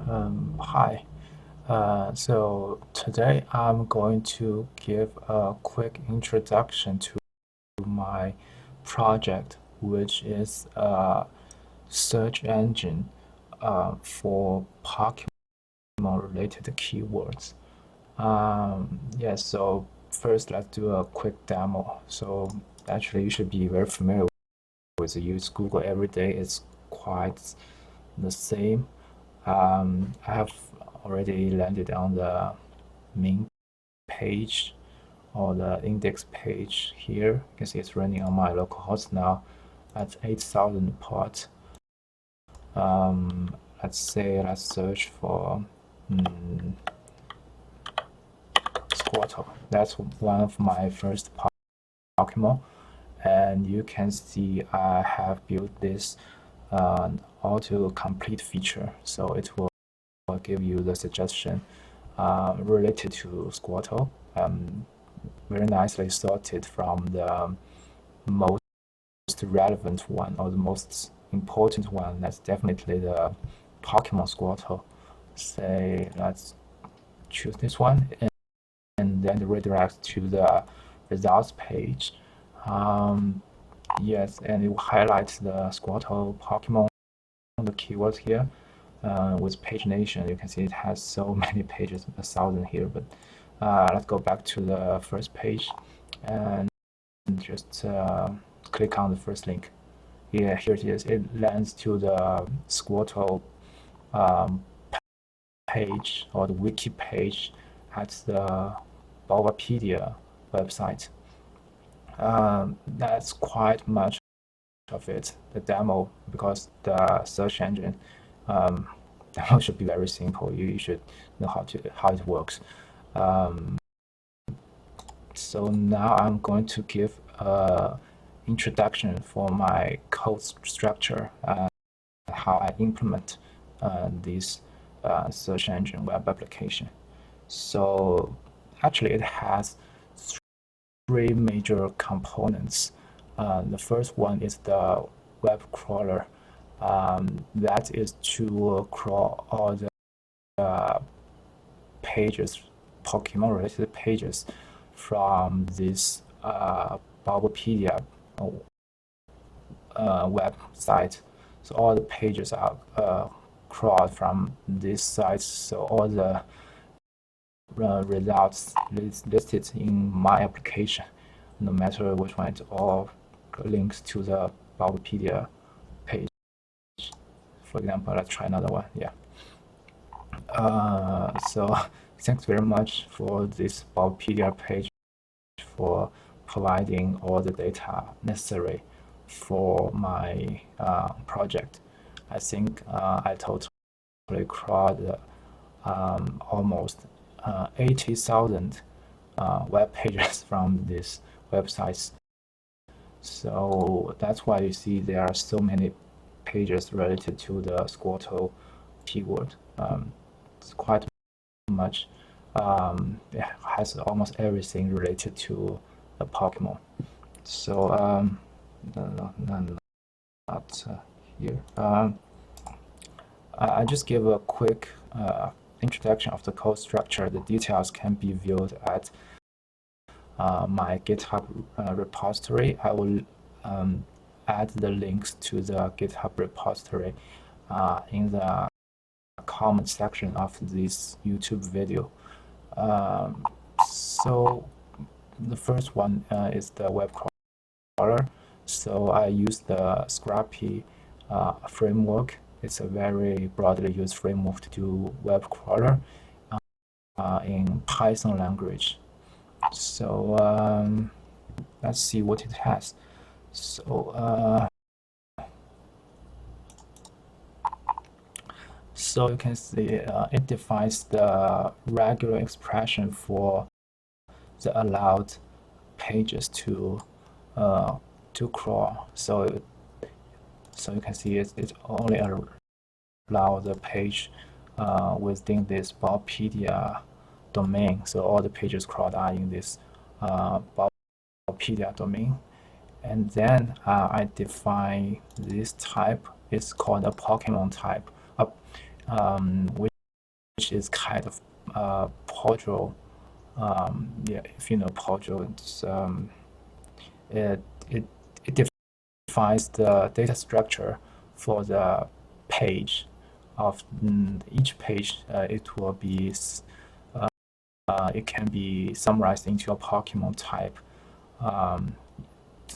Hi. So today I'm going to give a quick introduction to my project, which is a search engine for Pokemon-related keywords. So first let's do a quick demo. So actually, you should be very familiar with the use Google every day. It's quite the same. I have already landed on the main page or the index page here. You can see it's running on my localhost now at 8,000 ports. Let's search for Squirtle. That's one of my first Pokemon, and you can see I have built this auto-complete feature, so it will give you the suggestion related to Squirtle, very nicely sorted from the most relevant one or the most important one. That's definitely the Pokemon Squirtle. Say, let's choose this one, and then redirect to the results page. Yes, and it will highlight the Squirtle Pokemon, the keywords here. With pagination, you can see it has so many pages, 1,000 here, but let's go back to the first page and just click on the first link. Yeah, here it is. It lands to the Squirtle page or the wiki page at the Bulbapedia website. That's quite much of it, the demo, because the search engine demo should be very simple. You should know how it works. So now I'm going to give an introduction for my code structure and how I implement this search engine web application. So actually it has three major components. The first one is the web crawler. That is to crawl all the pages, Pokemon-related pages from this Bulbapedia website. So all the pages are crawled from this site. So all the results listed in my application, no matter which one, it all links to the Bulbapedia page. For example, let's try another one. Yeah. So thanks very much for this Bulbapedia page for providing all the data necessary for my project. I think I totally crawled almost 80,000 web pages from these websites. So that's why you see there are so many pages related to the Squirtle keyword. It's quite much. It has almost everything related to the Pokemon. So not here. I just give a quick introduction of the code structure. The details can be viewed at my GitHub repository. I will add the links to the GitHub repository in the comment section of this YouTube video. So the first one is the web crawler. So I use the Scrappy framework. It's a very broadly used framework to do web crawler in Python language. So let's see what it has. So so you can see it defines the regular expression for the allowed pages to crawl. So you can see it only allow the page within this Bulbapedia domain. So all the pages crawled are in this Bulbapedia domain. And then I define this type. It's called a Pokemon type, which is kind of Pojo. Yeah, if you know Pojo, it defines the data structure for the page of each page. It will be it can be summarized into a Pokemon type,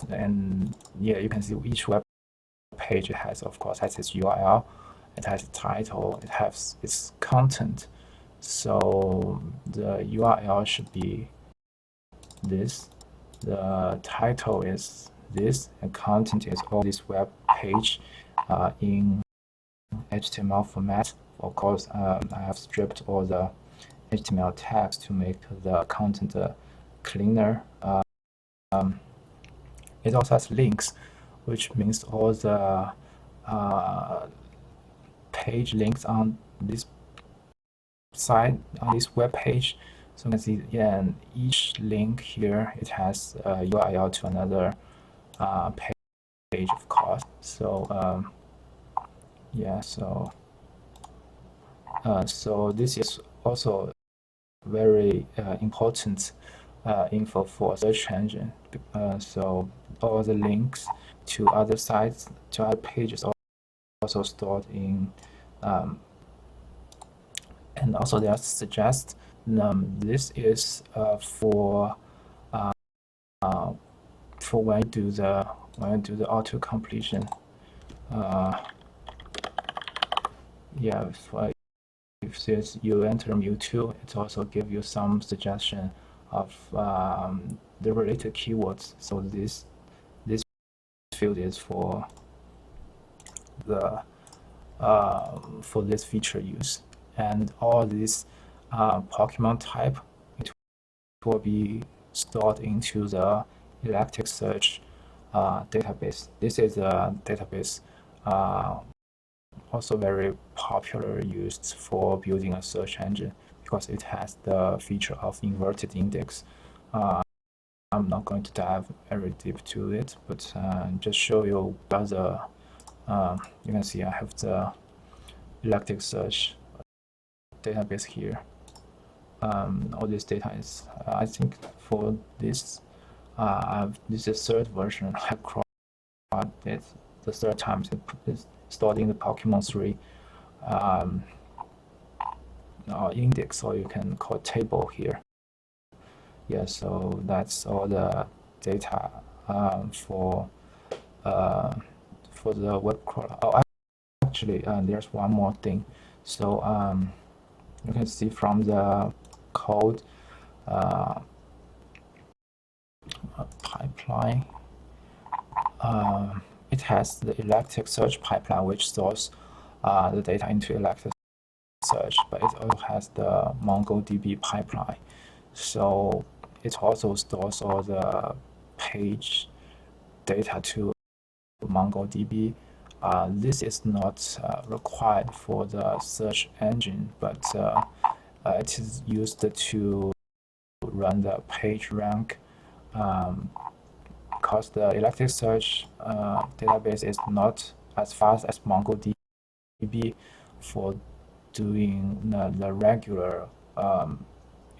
and yeah, you can see each web page has, of course, has its URL, it has a title, it has its content. So the URL should be this, the title is this, and content is all this web page in HTML format. Of course, I have stripped all the HTML tags to make the content cleaner. It also has links, which means all the page links on this side, on this web page. So you can see, yeah, and each link here, it has a URL to another page, of course. So yeah, so this is also very important info for search engine. So all the links to other sites, to other pages, are also stored in, and also they suggest this is for when you do the auto completion. Yeah, if you enter Mewtwo, it also give you some suggestion of the related keywords. So this field is for the for this feature use, and all this Pokemon type, it will be stored into the Elasticsearch database. This is a database also very popular, used for building a search engine because it has the feature of inverted index. I'm not going to dive very deep to it, but just show you the you can see I have the Elasticsearch database here. All this data is I think for this this is the third version. I crawled it the third time. It's stored in the Pokemon 3 index, or you can call it table here. Yeah, so that's all the data for the web crawler. Oh, actually, there's one more thing. So you can see from the code pipeline, it has the Elasticsearch pipeline, which stores the data into Elasticsearch, but it also has the MongoDB pipeline. So it also stores all the page data to MongoDB. This is not required for the search engine, but it is used to run the PageRank, because the Elasticsearch database is not as fast as MongoDB for doing the regular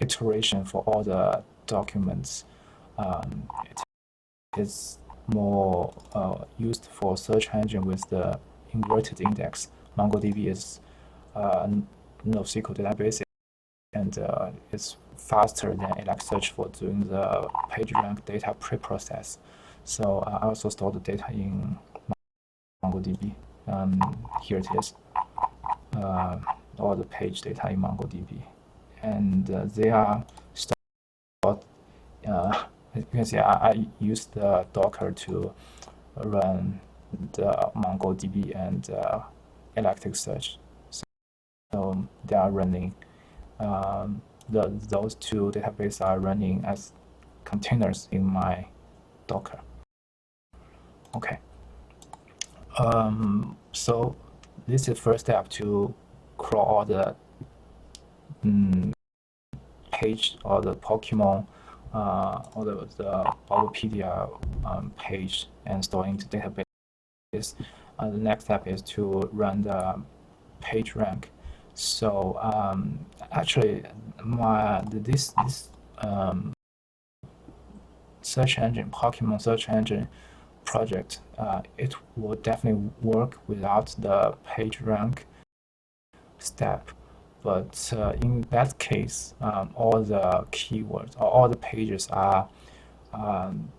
iteration for all the documents. It is more used for search engine with the inverted index. MongoDB is NoSQL database, and it's faster than Elasticsearch for doing the PageRank data pre-process. So I also store the data in MongoDB. Here it is, all the page data in MongoDB, and they are stored. You can see I use the Docker to run the MongoDB and Elasticsearch. So they are running. Those two databases are running as containers in my Docker. Okay. So this is the first step to crawl all the page or the Pokemon or the Biopedia page and store into database. The next step is to run the PageRank. So actually, this search engine, Pokemon search engine project, it will definitely work without the PageRank step. But in that case, all the keywords or all the pages are um,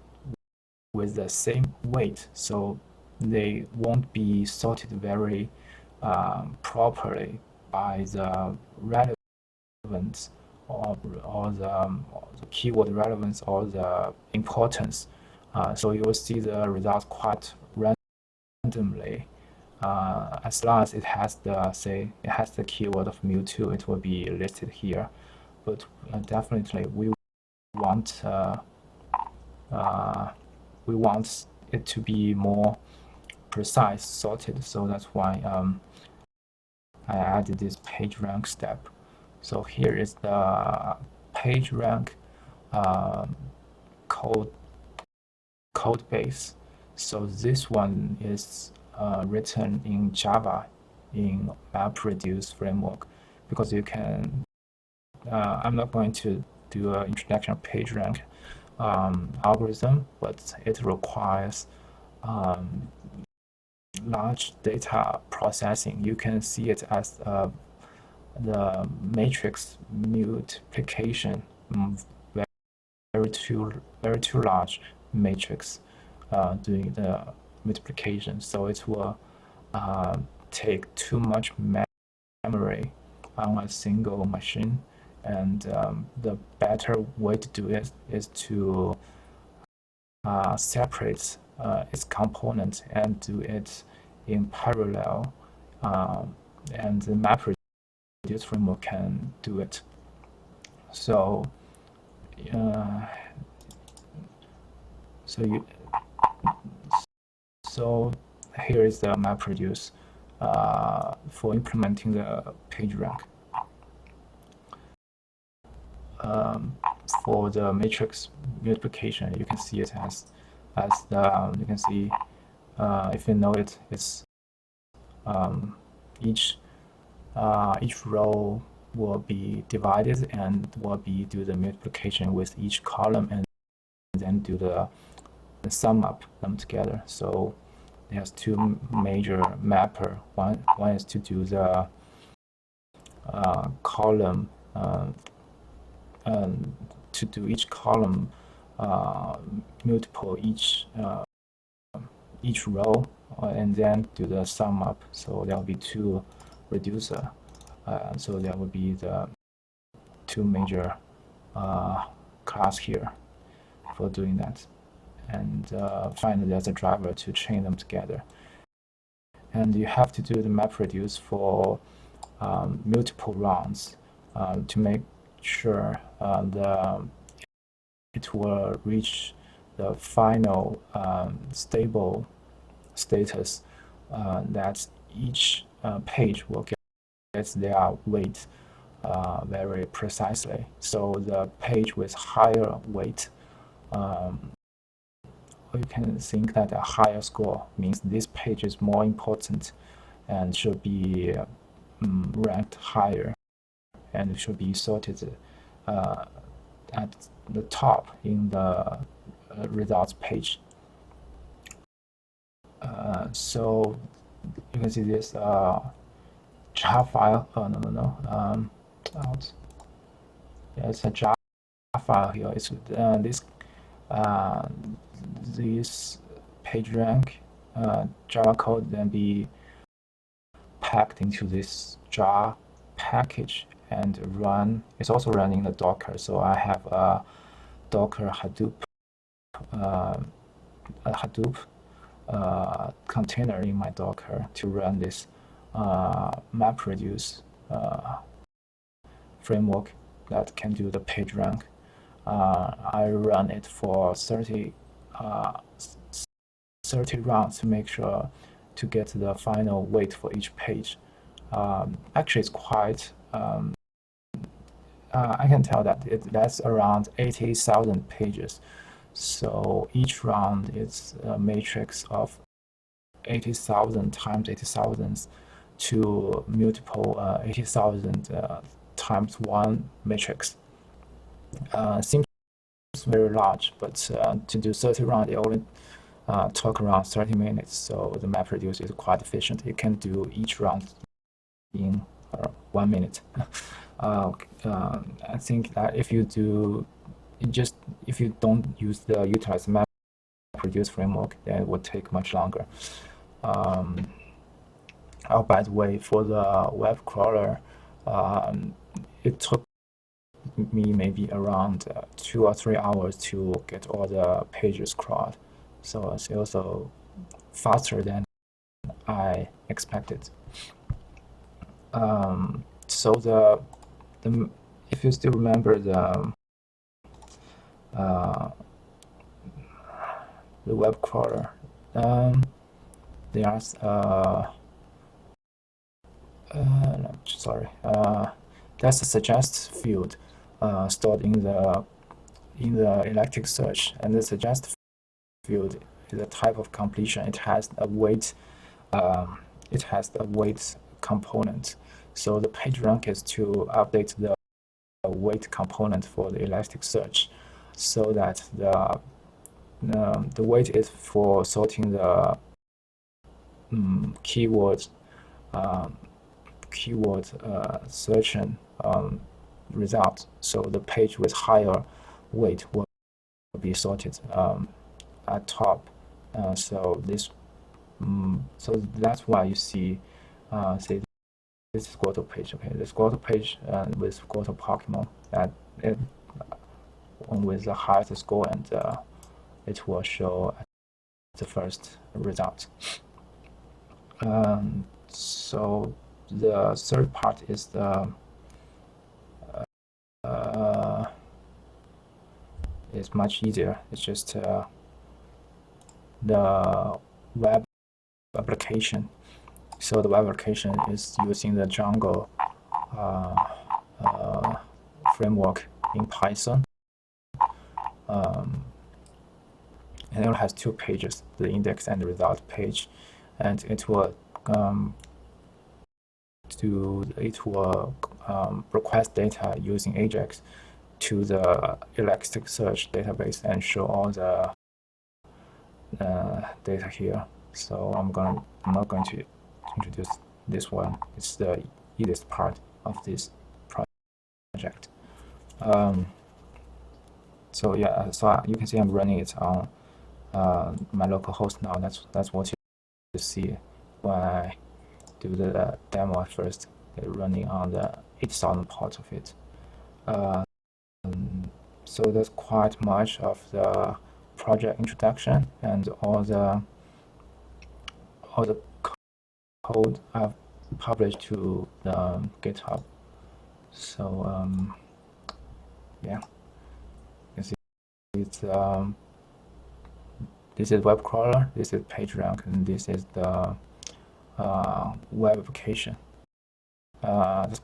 with the same weight, so they won't be sorted very properly by the relevance or the keyword relevance or the importance. So you will see the results quite randomly. As long as it has the keyword of Mewtwo, it will be listed here. But definitely want uh, we want it to be more precise sorted. So that's why I added this PageRank step. So here is the PageRank code base. So this one is written in Java in MapReduce framework, because you can. I'm not going to do an introduction of PageRank algorithm, but it requires large data processing. You can see it as the matrix multiplication, very too large matrix doing the multiplication. So it will take too much memory on a single machine, and the better way to do it is to separate its components and do it in parallel, and the MapReduce framework can do it. So so here is the MapReduce for implementing the PageRank. For the matrix multiplication, you can see it as the you can see if you know it, it's each row will be divided and will be do the multiplication with each column, and then do the sum up them together. So there's two major mapper. One is to do the column to do each column multiple each row, and then do the sum up. So there will be two reducer. So there will be the two major class here for doing that. And finally, there's a driver to chain them together. And you have to do the MapReduce for multiple rounds to make sure it will reach the final stable status, that each page will get their weight very precisely. So the page with higher weight, you can think that a higher score means this page is more important and should be ranked higher, and should be sorted at the top in the results page. So you can see this jar file. Out. Yeah, it's a jar file here. It's this PageRank Java code then be packed into this jar package and run. It's also running the Docker. So I have a Docker Hadoop container in my Docker to run this MapReduce framework that can do the PageRank. I run it for 30 rounds to make sure to get the final weight for each page. Actually, it's quite. I can tell that that's around 80,000 pages. So each round is a matrix of 80,000 times 80,000 to multiple 80,000 times one matrix. Seems very large, but to do 30 rounds, it only took around 30 minutes. So the MapReduce is quite efficient. You can do each round in 1 minute. I think that if you don't utilize the MapReduce framework, then it would take much longer. Oh, by the way, for the web crawler, it took me maybe around 2 or 3 hours to get all the pages crawled. So it's also faster than I expected. So if you still remember the web crawler, there's there's a suggest field stored in the Elasticsearch, and the suggest field is a type of completion. It has a weight. Component. So the PageRank is to update the weight component for the Elasticsearch, so that the weight is for sorting the keyword search result. So the page with higher weight will be sorted at top. So that's why you see say this Squirtle page. Okay, the Squirtle page with Squirtle Pokemon with the highest score, and it will show the first result. So the third part is it's much easier. It's just the web application. So the web application is using the Django framework in Python. And it has 2 pages, the index and the result page, and it will request data using Ajax to the Elasticsearch database and show all the data here. So I'm not going to introduce this one. It's the easiest part of this project. So yeah, so you can see I'm running it on my local host now. That's what you see when I do the demo at first. Running on the 8,000 port of it. So that's quite much of the project introduction and all the code I've published to the GitHub. So yeah, you see it's this is web crawler, this is PageRank, and this is the web application. That's